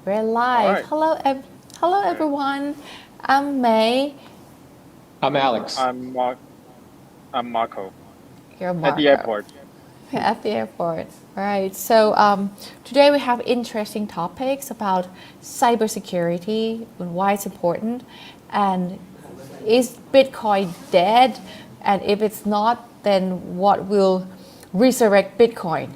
We're All live. right. Hello All right. everyone. I'm May. I'm Alex. I'm Mark. I'm Marco You're at the Marco airport. at the airport. Right. So today we have interesting topics about cybersecurity and why it's important, and is Bitcoin dead? And if it's not, then what will resurrect Bitcoin?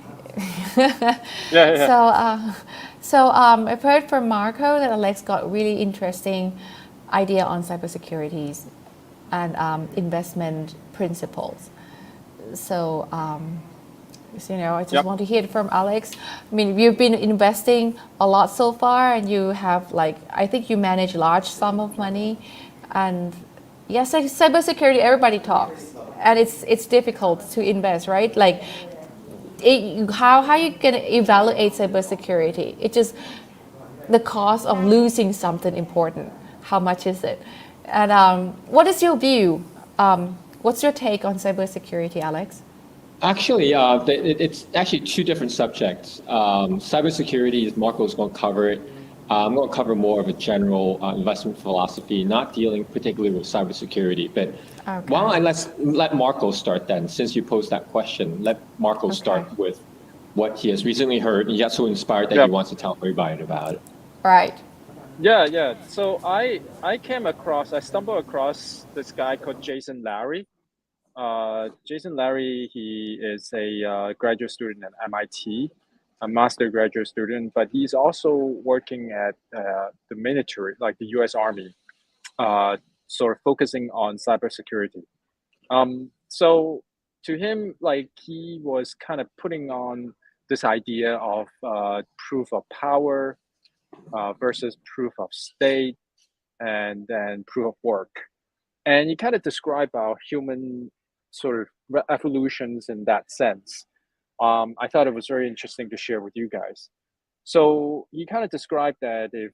Yeah, yeah. So, I've heard from Marco that Alex got really interesting idea on cybersecurity and investment principles. So, I just Yep. want to hear it from Alex. I mean, you've been investing a lot so far, and you have I think you manage large sum of money, and yes, cybersecurity. Everybody talks, and it's difficult to invest, right? How you gonna evaluate cybersecurity? It's just the cost of losing something important. How much is it? And what is your view? What's your take on cybersecurity, Alex? Actually, it's actually two different subjects. Cybersecurity is Marco's going to cover it. I'm going to cover more of a general investment philosophy, not dealing particularly with cybersecurity. But why don't Okay. I let Marco start then, since you posed that question. Let Marco Okay. start with what he has recently heard and he got so inspired that he Yep. wants to tell everybody about it. Right. Yeah, yeah. So I stumbled across this guy called Jason Larry. Jason Larry, he is a graduate student at MIT, a master graduate student, but he's also working at the military, like the U.S. Army, uh, sort of focusing on cybersecurity. So to him, like he was kind of putting on this idea of proof of power versus proof of state and then proof of work. And he kind of described our human sort of evolutions in that sense. I thought it was very interesting to share with you guys. So he kind of described that if,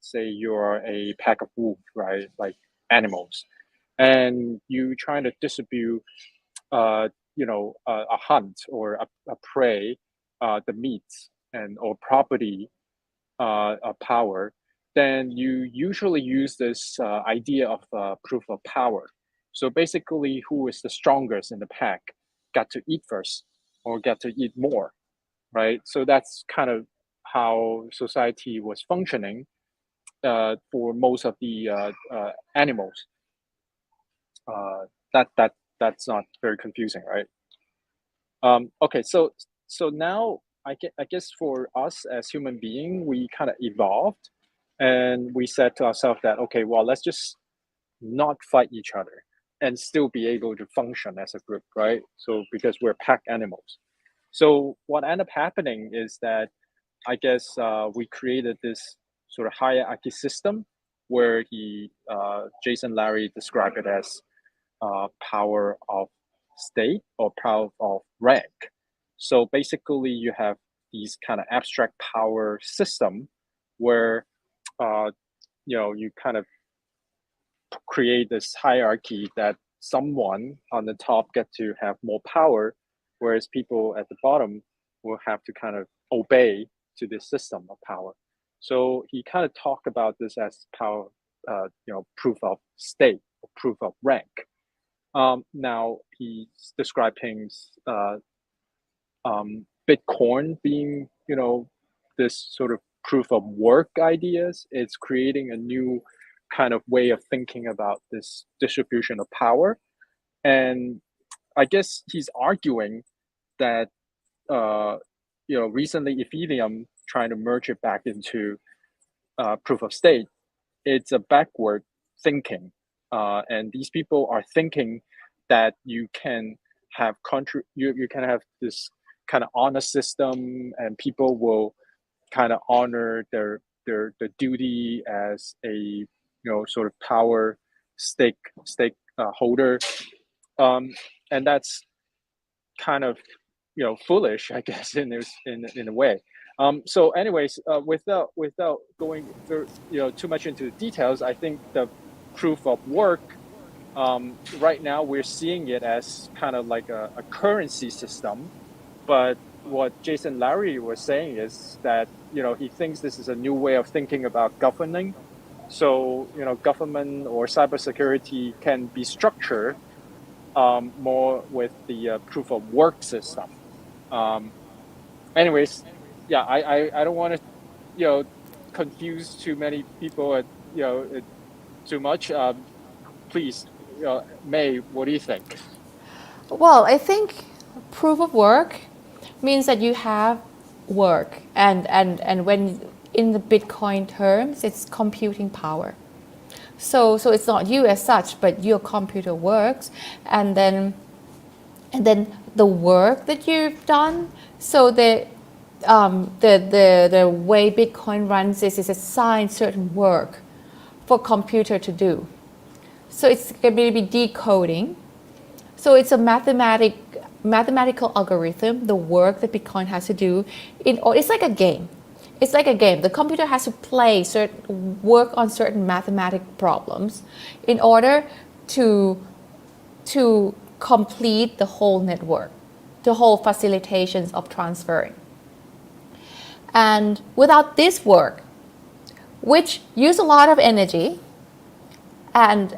say, you're a pack of wolves, right, like animals, and you trying to distribute a hunt or a prey, the meat and or property, a power, then you usually use this idea of proof of power. So basically, who is the strongest in the pack got to eat first or got to eat more, right? So that's kind of how society was functioning for most of the animals. Uh, that's not very confusing, right? Okay, so now I guess for us as human being, we kind of evolved, and we said to ourselves that okay, well, let's just not fight each other and still be able to function as a group, right? So because we're pack animals. So what ended up happening is that I guess we created this sort of hierarchy system where Jason Larry described it as power of state or power of rank. So basically, you have these kind of abstract power system where uh, you kind of create this hierarchy that someone on the top get to have more power, whereas people at the bottom will have to kind of obey to this system of power. So he kind of talked about this as power, proof of state, or proof of rank. Now he's describing Bitcoin being, this sort of proof of work ideas. It's creating a new kind of way of thinking about this distribution of power. And I guess he's arguing that, recently Ethereum trying to merge it back into proof of stake, it's a backward thinking. And these people are thinking that you can you can have this kind of honor system and people will kind of honor their duty as a sort of power stake holder, and that's kind of foolish, I guess, in a way. So anyways, without going very, too much into the details, I think the proof of work, right now we're seeing it as kind of like a currency system, but what Jason Larry was saying is that, he thinks this is a new way of thinking about governing. So, government or cybersecurity can be structured more with the proof of work system. Um, anyways, yeah, I don't want to, confuse too many people too much. Please, May, what do you think? Well, I think proof of work means that you have work, and when in the Bitcoin terms, it's computing power. So it's not you as such, but your computer works, and then the work that you've done. So the way Bitcoin runs is assign certain work for computer to do. So it's going to be decoding. So it's a mathematical algorithm, the work that Bitcoin has to do. It's like a game. It's like a game. The computer has to work on certain mathematic problems in order to complete the whole network, the whole facilitations of transferring. And without this work, which use a lot of energy, and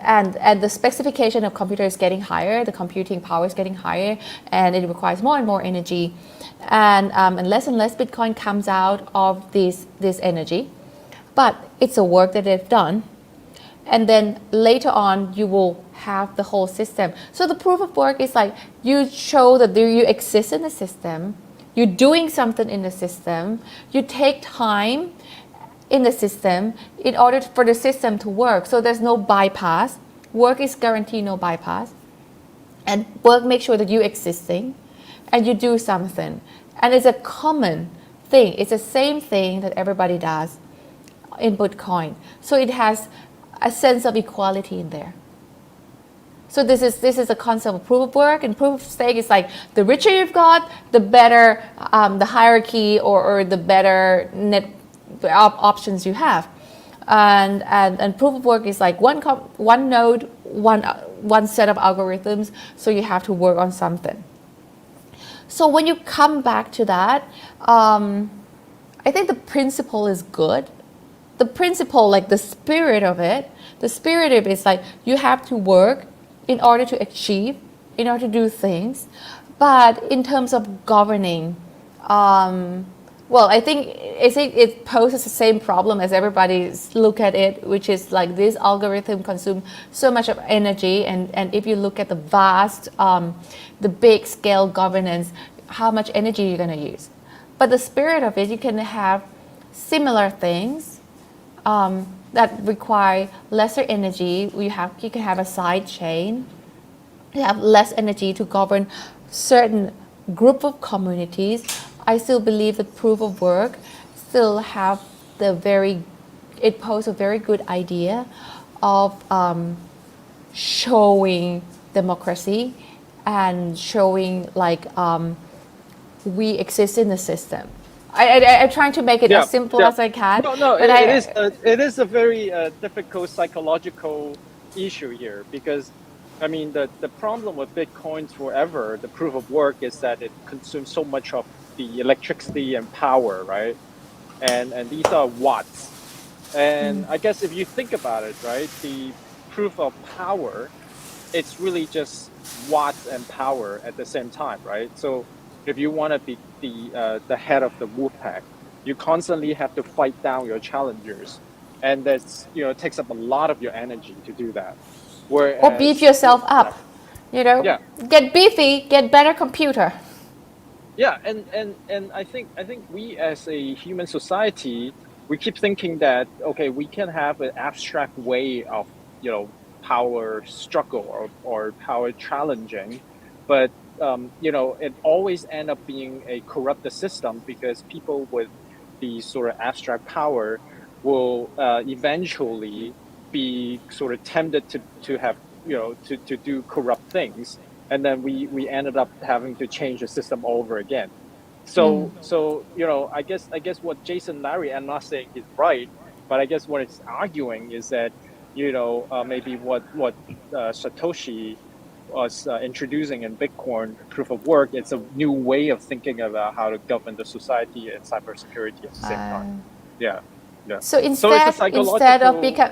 the specification of computer is getting higher, the computing power is getting higher, and it requires more and more energy, and less Bitcoin comes out of this energy. But it's a work that they've done, and then later on you will have the whole system. So the proof of work is like you show that you exist in the system, you're doing something in the system, you take time in the system in order for the system to work. So there's no bypass. Work is guaranteed no bypass. And work makes sure that you're existing and you do something. And it's a common thing. It's the same thing that everybody does in Bitcoin. So it has a sense of equality in there. So this is a concept of proof of work, and proof of stake is like the richer you've got, the better the hierarchy or the better net options you have, and proof of work is like one node, one set of algorithms. So you have to work on something. So when you come back to that, I think the principle is good. The principle, like the spirit of it is like you have to work in order to achieve, in order to do things. But in terms of governing, well, I think it poses the same problem as everybody look at it, which is like this algorithm consume so much of energy, and if you look at the vast, the big scale governance, how much energy you're going to use. But the spirit of it, you can have similar things that require lesser energy. You can have a side chain. You have less energy to govern certain group of communities. I still believe that proof of work still have it poses a very good idea of showing democracy and showing like we exist in the system. I'm trying to make it as simple as I can. No, but it is a very difficult psychological issue here, because I mean the problem with Bitcoin forever, the proof of work, is that it consumes so much of the electricity and power, right? And these are watts. And I guess if you think about it, right, the proof of power, it's really just watts and power at the same time, right? So if you want to be the head of the wolf pack, you constantly have to fight down your challengers, and that's it takes up a lot of your energy to do that. Whereas, or beef yourself up, yeah. Get beefy, get better computer. Yeah, and I think we as a human society, we keep thinking that okay, we can have an abstract way of power struggle or power challenging, but it always end up being a corrupted system, because people with the sort of abstract power will eventually be sort of tempted to have to do corrupt things, and then we ended up having to change the system over again. So I guess what Jason Larry, I'm not saying he's right, but I guess what it's arguing is that maybe what Satoshi us introducing in Bitcoin proof of work, it's a new way of thinking about how to govern the society and cybersecurity at the same time. Yeah, yeah. So So it's a instead of psychological.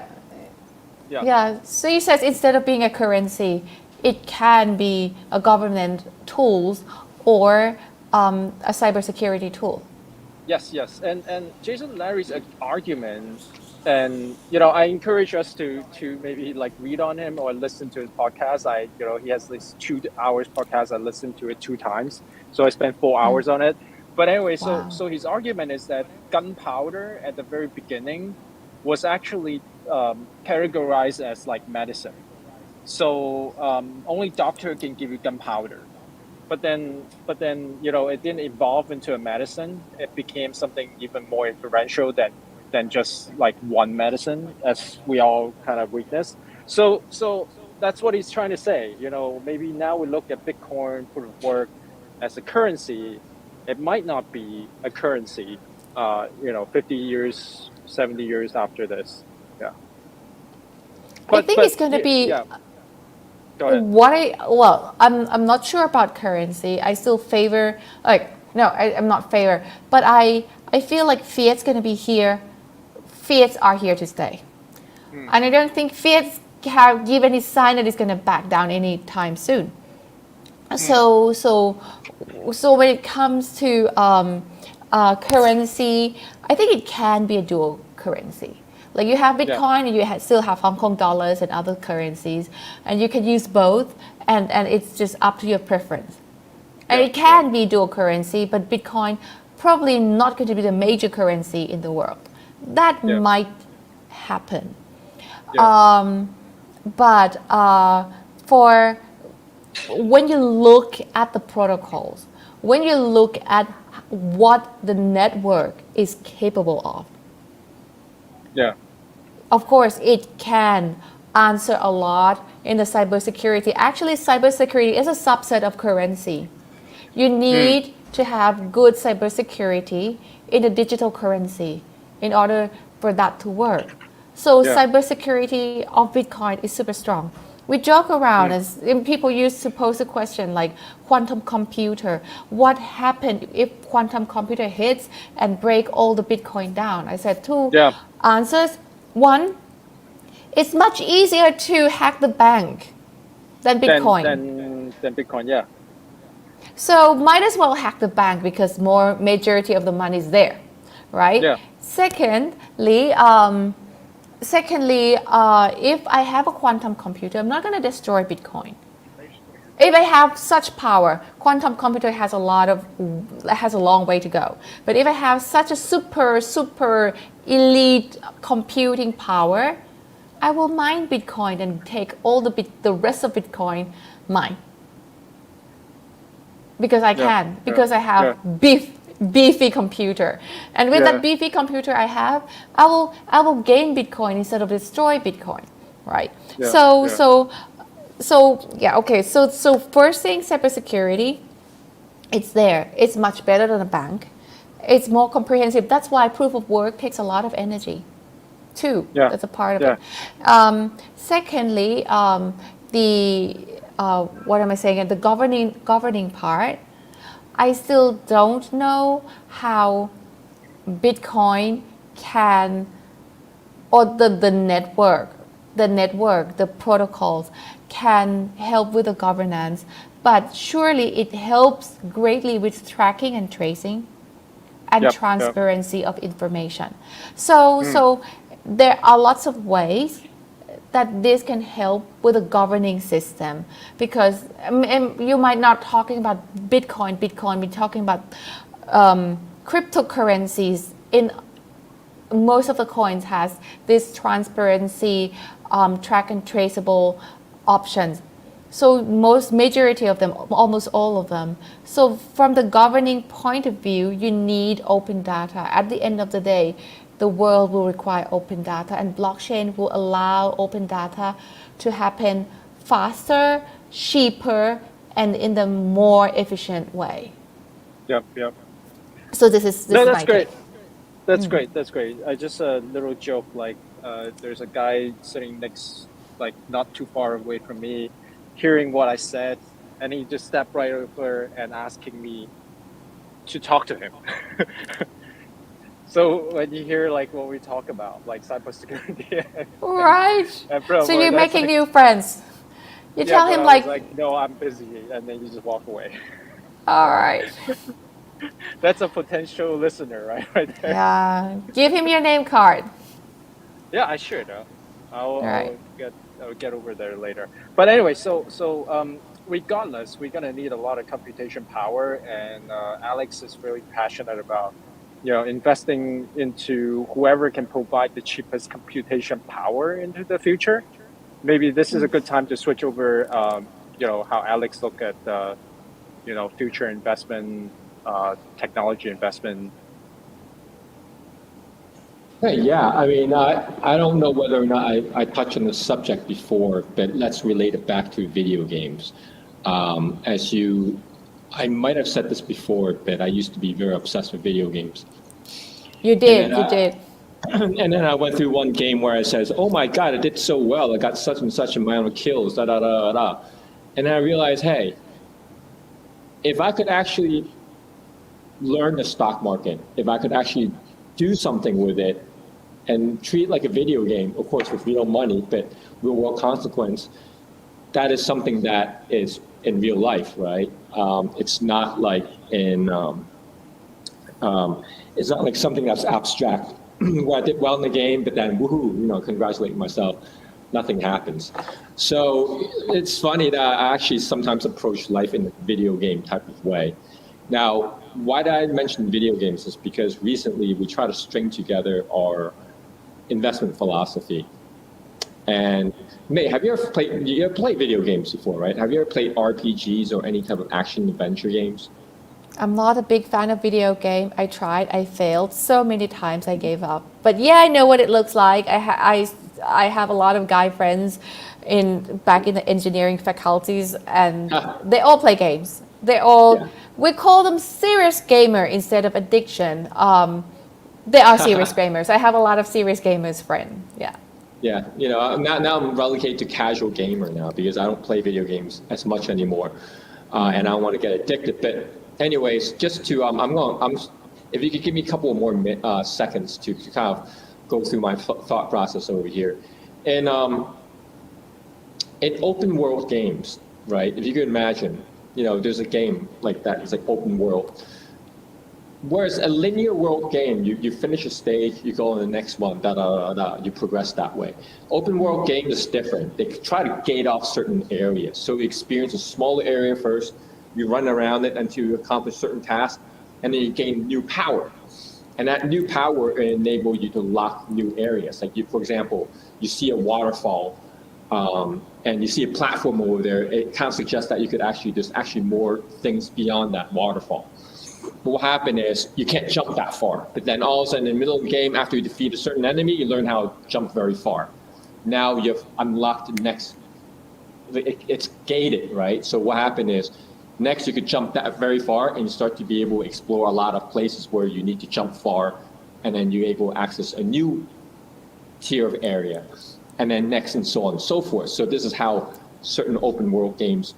Yeah. yeah, so you said instead of being a currency, it can be a government tools or a cybersecurity tool. Yes, yes, and Jason Larry's argument, and I encourage us to maybe like read on him or listen to his podcast. He has this 2 hours podcast. I listened to it 2 times, so I spent 4 hours on it. But anyway, so Wow. so his argument is that gunpowder at the very beginning was actually categorized as like medicine. So only doctor can give you gunpowder. But then it didn't evolve into a medicine. It became something even more influential than just like one medicine, as we all kind of witness. So that's what he's trying to say. Maybe now we look at Bitcoin proof of work as a currency. It might not be a currency. 50 years, 70 years after this. Yeah. I think it's going to be yeah. Go ahead. I'm not sure about currency. I still favor, I'm not favor, but I feel like fiat's going to be here. Fiats are here to stay. And I don't think fiats have given any sign that it's going to back down anytime soon. So when it comes to currency, I think it can be a dual currency. Like you have Bitcoin and you still have Hong Kong dollars and other currencies, and you can use both, and it's just up to your preference. And it can be dual currency, but Bitcoin probably not going to be the major currency in the world. That might happen. But for when you look at the protocols, when you look at what the network is capable of, of course, it can answer a lot in the cybersecurity. Actually, cybersecurity is a subset of currency. You need to have good cybersecurity in a digital currency in order for that to work. So cybersecurity of Bitcoin is super strong. We joke around as people used to pose a question like quantum computer. What happened if quantum computer hits and break all the Bitcoin down? I said two answers. One, it's much easier to hack the bank than Bitcoin. Than Bitcoin, yeah. So might as well hack the bank because more majority of the money is there, right? Yeah. Secondly, if I have a quantum computer, I'm not going to destroy Bitcoin. If I have such power, quantum computer has a long way to go. But if I have such a super elite computing power, I will mine Bitcoin and take all the rest of Bitcoin mine. Because I can, because I have beefy computer, and with that beefy computer I have, I will gain Bitcoin instead of destroy Bitcoin, right? So first thing, cybersecurity, it's there. It's much better than a bank. It's more comprehensive. That's why proof of work takes a lot of energy, too. That's a part of it. Secondly, what am I saying? The governing part, I still don't know how Bitcoin can, or the network, the protocols can help with the governance, but surely it helps greatly with tracking and tracing and transparency of information. So there are lots of ways that this can help with a governing system, because you might not talking about Bitcoin, we're talking about cryptocurrencies. In most of the coins has this transparency, track and traceable options. So majority of them, almost all of them. So from the governing point of view, you need open data. At the end of the day, the world will require open data, and blockchain will allow open data to happen faster, cheaper, and in the more efficient way. Yep. So this is that's great. That's great. That's great. I just a little joke, like there's a guy sitting next, like not too far away from me. hearing what I said, and he just stepped right over and asking me to talk to him. So when you hear like what we talk about, like cybersecurity Right. and pro, So boy, you're that's making like, new friends. You yeah, tell but him I was like, like, no, I'm busy, and then you just walk away. all right. That's a potential listener, right, right there. Yeah. Give him your name card. Yeah, I should. All right. I'll get over there later. But anyway, regardless, we're gonna need a lot of computation power, and Alex is really passionate about, investing into whoever can provide the cheapest computation power into the future. Maybe this is a good time to switch over. How Alex look at future investment, technology investment. Hey, yeah, I mean, I don't know whether or not I touched on the subject before, but let's relate it back to video games. As you, I might have said this before, but I used to be very obsessed with video games. You And then did. You did. and then I went through one game where I says, "Oh my God, I did so well. I got such and such amount of kills." Da da da da. And then I realized, hey, if I could actually learn the stock market, if I could actually do something with it, and treat it like a video game, of course, with real money, but real world consequence, that is something that is in real life, right? It's not like it's not like something that's abstract. Where I did well in the game, but then woohoo, congratulating myself, nothing happens. So it's funny that I actually sometimes approach life in a video game type of way. Now, why did I mention video games is because recently we try to string together our investment philosophy. And May, you ever played video games before, right? Have you ever played RPGs or any type of action adventure games? I'm not a big fan of video game. I tried, I failed so many times. I gave up. But yeah, I know what it looks like. I have a lot of guy friends back in the engineering faculties, and they all play games. Yeah. We call them serious gamer instead of addiction. They are serious gamers. I have a lot of serious gamers friends. Yeah. Yeah, now I'm relegated to casual gamer now because I don't play video games as much anymore, and I don't want to get addicted. But anyways, just to if you could give me a couple of more seconds to kind of go through my thought process over here, and in open world games, right? If you could imagine, there's a game like that. It's like open world. Whereas a linear world game, you finish a stage, you go on the next one, you progress that way. Open world game is different. They try to gate off certain areas. So you experience a smaller area first, you run around it until you accomplish certain tasks, and then you gain new power. And that new power will enable you to lock new areas. Like for example, you see a waterfall, and you see a platform over there, it kind of suggests that there's actually more things beyond that waterfall. But what happened is you can't jump that far. But then all of a sudden in the middle of the game, after you defeat a certain enemy, you learn how to jump very far. Now you've unlocked the next, it's gated, right? So what happened is next you could jump that very far and you start to be able to explore a lot of places where you need to jump far, and then you're able to access a new tier of area, and then next and so on and so forth. So this is how certain open world games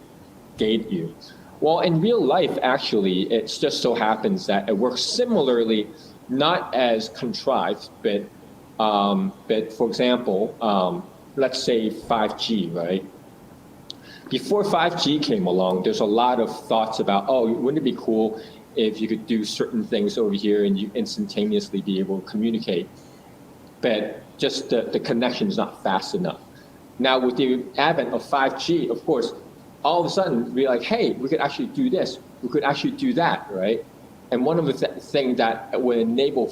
gate you. Well, in real life, actually, it just so happens that it works similarly, not as contrived, but for example, let's say 5G, right? Before 5G came along, there's a lot of thoughts about, wouldn't it be cool if you could do certain things over here and you instantaneously be able to communicate? But just the connection is not fast enough. Now, with the advent of 5G, of course, all of a sudden we're like, hey, we could actually do this, we could actually do that, right? And one of the things that would enable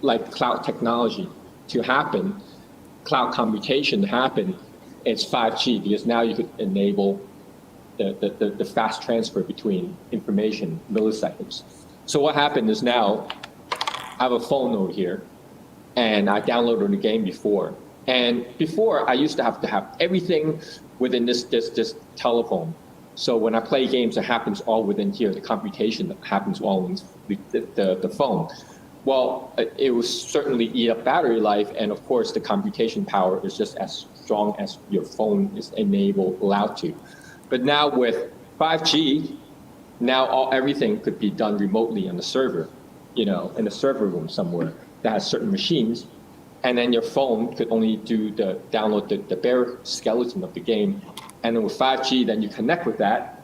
like cloud technology to happen, cloud computation to happen, is 5G, because now you could enable the fast transfer between information, milliseconds. So what happened is now I have a phone over here, and I downloaded the game before. And before, I used to have everything within this telephone. So when I play games, it happens all within here. The computation happens all in the phone. Well, it will certainly eat up battery life, and of course, the computation power is just as strong as your phone is allowed to. But now with 5G, now everything could be done remotely on the server, in a server room somewhere that has certain machines, and then your phone could only download the bare skeleton of the game, and then with 5G, then you connect with that,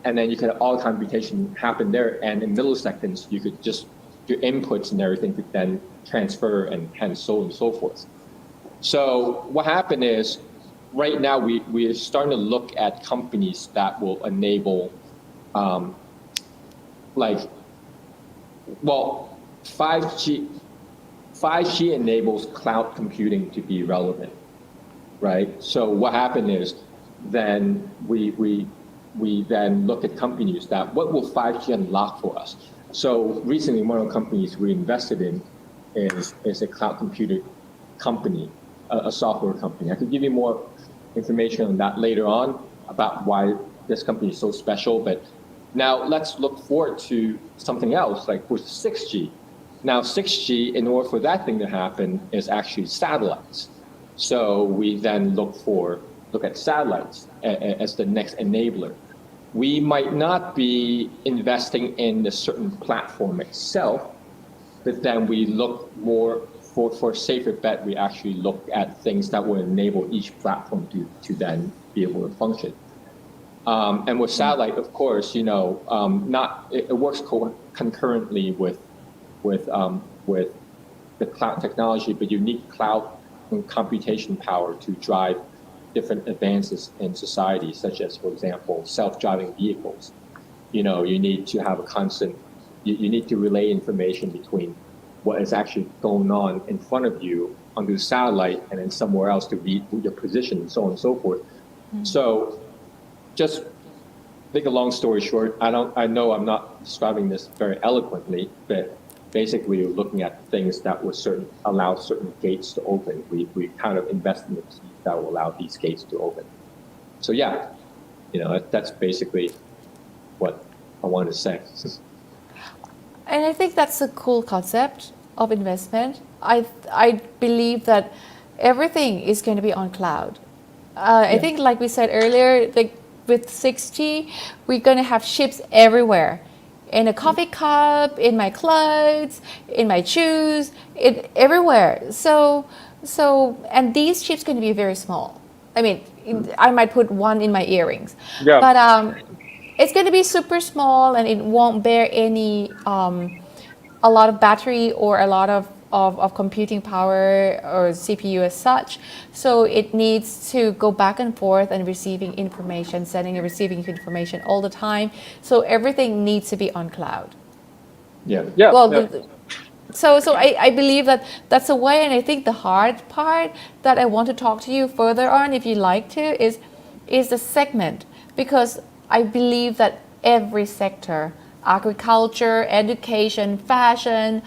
and then you could all computation happen there, and in milliseconds, you could just your inputs and everything could then transfer and so on and so forth. So what happened is, right now we are starting to look at companies that will enable, 5G enables cloud computing to be relevant, right? So what happened is, then we then look at companies that what will 5G unlock for us. So recently, one of the companies we invested in is a cloud computer company, a software company. I could give you more information on that later on about why this company is so special. But now let's look forward to something else, like with 6G. Now 6G, in order for that thing to happen, is actually satellites. So we then look at satellites as the next enabler. We might not be investing in a certain platform itself, but then we look more for a safer bet. We actually look at things that will enable each platform to then be able to function. And with satellite, of course, it works concurrently with the cloud technology, but you need cloud and computation power to drive different advances in society, such as, for example, self-driving vehicles. You need to have you need to relay information between what is actually going on in front of you onto the satellite and then somewhere else to read your position and so on and so forth. Mm-hmm. So just make a long story short, I know I'm not describing this very eloquently, but basically we're looking at things that will allow certain gates to open. We kind of invest in the keys that will allow these gates to open. So yeah, that's basically what I wanted to say. And I think that's a cool concept of investment. I believe that everything is going to be on cloud. I think, like we said earlier, with 6G, we're going to have chips everywhere. In a coffee cup, in my clothes, in my shoes, everywhere. And these chips going to be very small. I mean, I might put one in my earrings. Yeah. But it's going to be super small, and it won't bear a lot of battery or a lot of computing power or CPU as such. So it needs to go back and forth and receiving information, sending and receiving information all the time. So everything needs to be on cloud. Yeah. Well, yeah. So I believe that that's a way, and I think the hard part that I want to talk to you further on, if you'd like to, is the segment, because I believe that every sector, agriculture, education, fashion,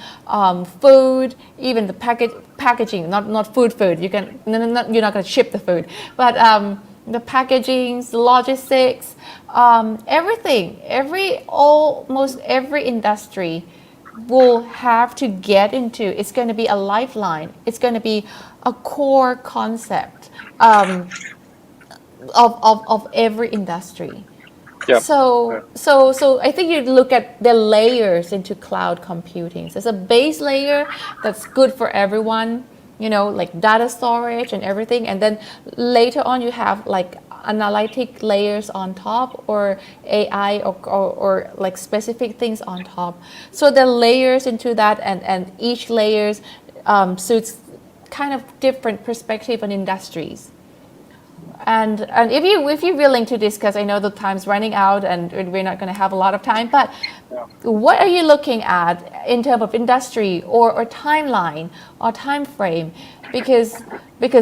food, even the packaging, not food. You're not going to ship the food, but the packaging, the logistics, everything, almost every industry will have to get into. It's going to be a lifeline. It's going to be a core concept of every industry. Yeah. So I think you look at the layers into cloud computing. So there's a base layer that's good for everyone, like data storage and everything. And then later on you have like analytic layers on top, or AI or like specific things on top. So the layers into that, and each layers suits kind of different perspective on industries. And if you're willing to discuss, I know the time's running out and we're not going to have a lot of time, but what are you looking at in terms of industry or timeline or time frame? Because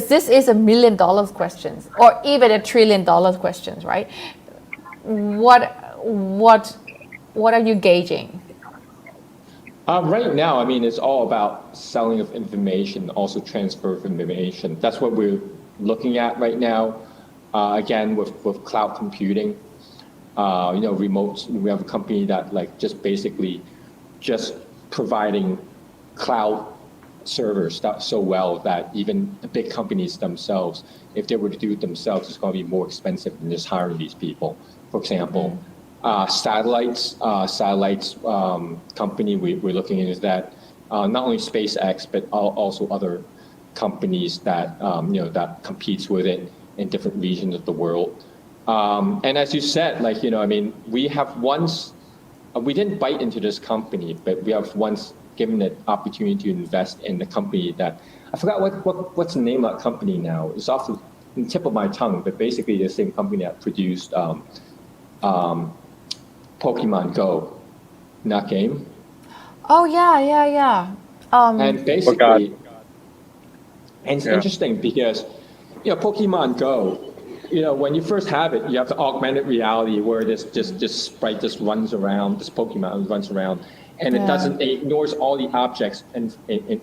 this is $1 million questions, or even $1 trillion questions, right? What are you gauging? Right now, it's all about selling of information, also transfer of information. That's what we're looking at right now. Again, with cloud computing, remotes. We have a company that just basically just providing cloud servers so well that even the big companies themselves, if they were to do it themselves, it's going to be more expensive than just hiring these people. For example, satellites company we're looking at is that not only SpaceX, but also other companies that, that competes with it in different regions of the world. And as you said, we have once, we didn't bite into this company, but we have once given it opportunity to invest in the company that, I forgot what's the name of that company now. It's off the tip of my tongue, but basically the same company that produced Pokemon Go, in that game. Oh yeah. And basically, and it's Yeah. interesting because, Pokemon Go, when you first have it, you have the augmented reality where this sprite just runs around, this Pokemon runs around, and it doesn't, it ignores all the objects in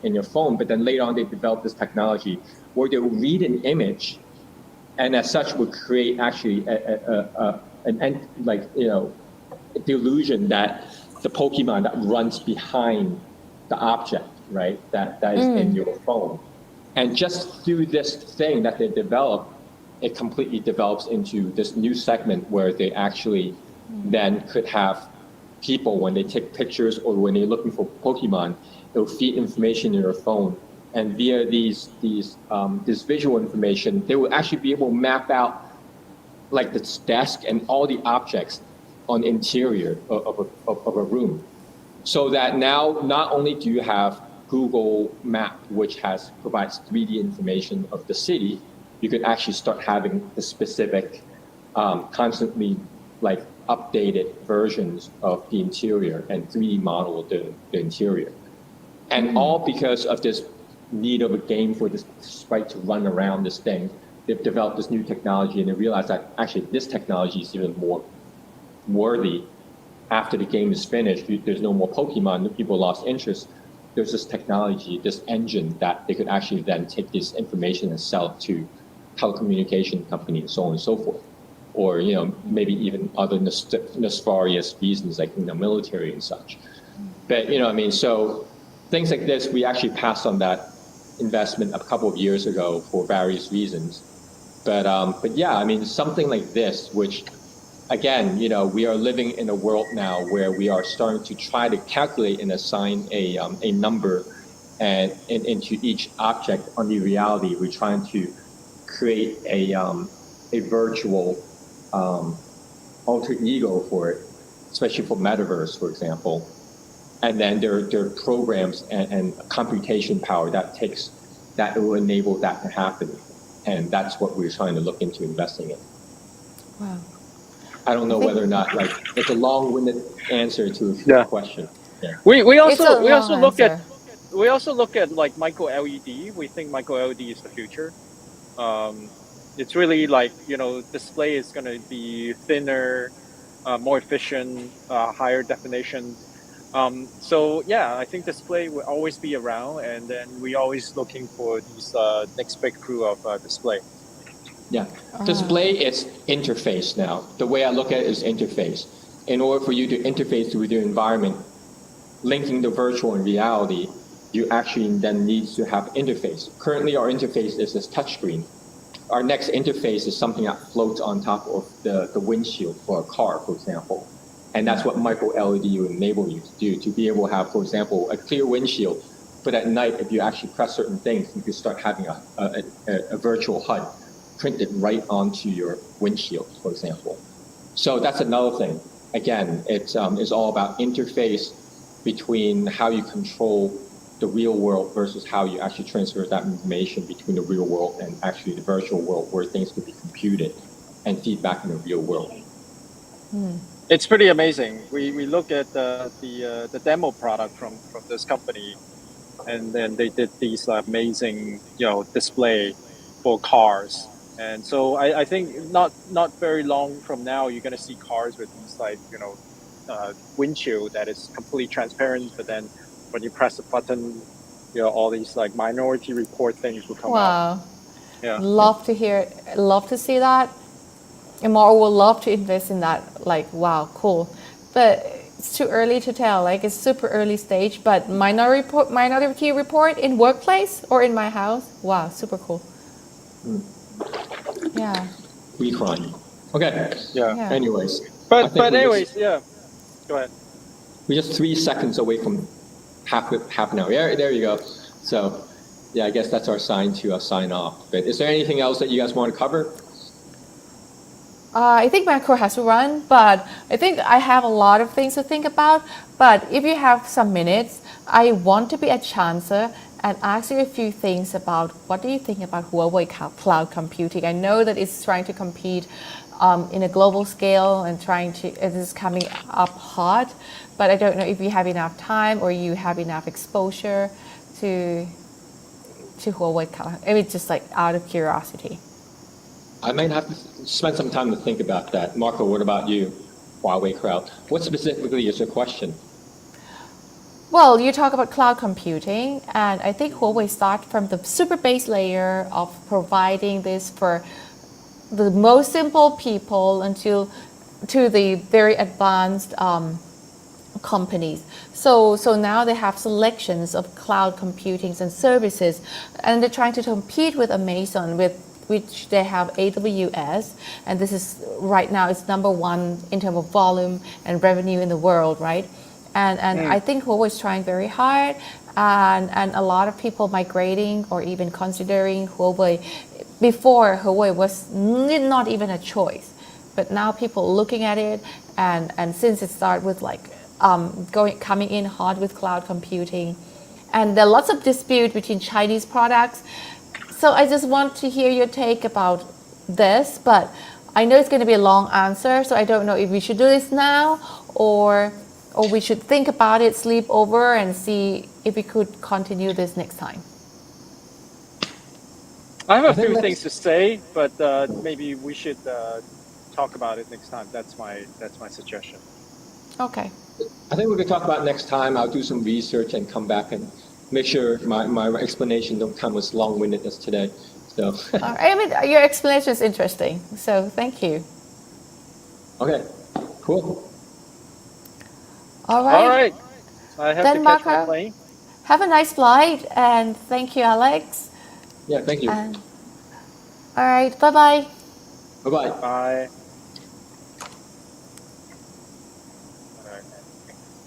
your phone. But then later on, they developed this technology where they will read an image, and as such would create actually the illusion that the Pokemon that runs behind the object, right, that is in your phone. And just through this thing that they develop, it completely develops into this new segment where they actually then could have people, when they take pictures or when they're looking for Pokemon, they'll feed information in their phone. And via this visual information, they will actually be able to map out like this desk and all the objects on the interior of a room. So that now not only do you have Google Map, which provides 3D information of the city, you could actually start having the specific, constantly updated versions of the interior and 3D model of the interior. And all because of this need of a game for this sprite to run around this thing, they've developed this new technology, and they realized that actually this technology is even more worthy. After the game is finished, there's no more Pokemon, people lost interest. There's this technology, this engine that they could actually then take this information and sell it to telecommunication companies and so on and so forth. Or, maybe even other nefarious reasons like military and such. But, so things like this, we actually passed on that investment a couple of years ago for various reasons. But yeah, something like this, which again, we are living in a world now where we are starting to try to calculate and assign a number and into each object on the reality. We're trying to create a virtual alter ego for it, especially for metaverse, for example. And then there are programs and computation power that will enable that to happen. And that's what we're trying to look into investing in. Wow. I don't know whether or not it's a long-winded answer to a question. Yeah. We also look at micro LED. We think micro LED is the future. It's really display is going to be thinner, more efficient, higher definition. So yeah, I think display will always be around, and then we always looking for these next breakthrough of display. Yeah, display is interface now. The way I look at it is interface. In order for you to interface with your environment, linking the virtual and reality, you actually then need to have interface. Currently, our interface is this touchscreen. Our next interface is something that floats on top of the windshield for a car, for example. And that's what micro LED will enable you to do, to be able to have, for example, a clear windshield. But at night, if you actually press certain things, you can start having a virtual HUD printed right onto your windshield, for example. So that's another thing. Again, it's all about interface between how you control the real world versus how you actually transfer that information between the real world and actually the virtual world, where things could be computed and feed back in the real world. It's pretty amazing. We look at the demo product from this company, and then they did these amazing display for cars. And so I think not very long from now, you're going to see cars with these windshield that is completely transparent, but then when you press a button, all these minority report things will come out. Wow. Yeah. Love to hear, love to see that. And more would love to invest in that. Wow, cool. But it's too early to tell. Like it's super early stage, but minority report in workplace or in my house. Wow, super cool. Yeah. Crime. Okay. Yeah. Anyways, But anyways, yeah. Go ahead. we're just 3 seconds away from half an hour. Yeah, there you go. So, yeah, I guess that's our sign to sign off. But is there anything else that you guys want to cover? I think my core has to run, but I think I have a lot of things to think about. But if you have some minutes, I want to be a chancer and ask you a few things about what do you think about Huawei cloud computing? I know that it's trying to compete in a global scale and it is coming up hot, but I don't know if you have enough time or you have enough exposure to Huawei cloud. I mean, just like out of curiosity. I might have to spend some time to think about that. Marco, what about you? Huawei Crowd. What specifically is your question? Well, you talk about cloud computing, and I think Huawei start from the super base layer of providing this for the most simple people until to the very advanced companies. So now they have selections of cloud computings and services, and they're trying to compete with Amazon, with which they have AWS, and this is right now it's number one in terms of volume and revenue in the world, right? And I think Huawei is trying very hard, and a lot of people migrating or even considering Huawei. Before Huawei was not even a choice, but now people looking at it, and since it started with like coming in hard with cloud computing, and there are lots of dispute between Chinese products. So I just want to hear your take about this, but I know it's going to be a long answer, so I don't know if we should do this now or we should think about it, sleep over, and see if we could continue this next time. I have a few things to say, but maybe we should talk about it next time. That's my suggestion. Okay. I think we can talk about it next time. I'll do some research and come back and make sure my explanation don't come as long-winded as today. So. I mean, your explanation is interesting, so thank you. Okay, cool. All right. All right. I have Then to catch my Marco, plane. have a nice flight, and thank you, Alex. Yeah, thank you. And, all right, bye-bye. Bye-bye. Bye.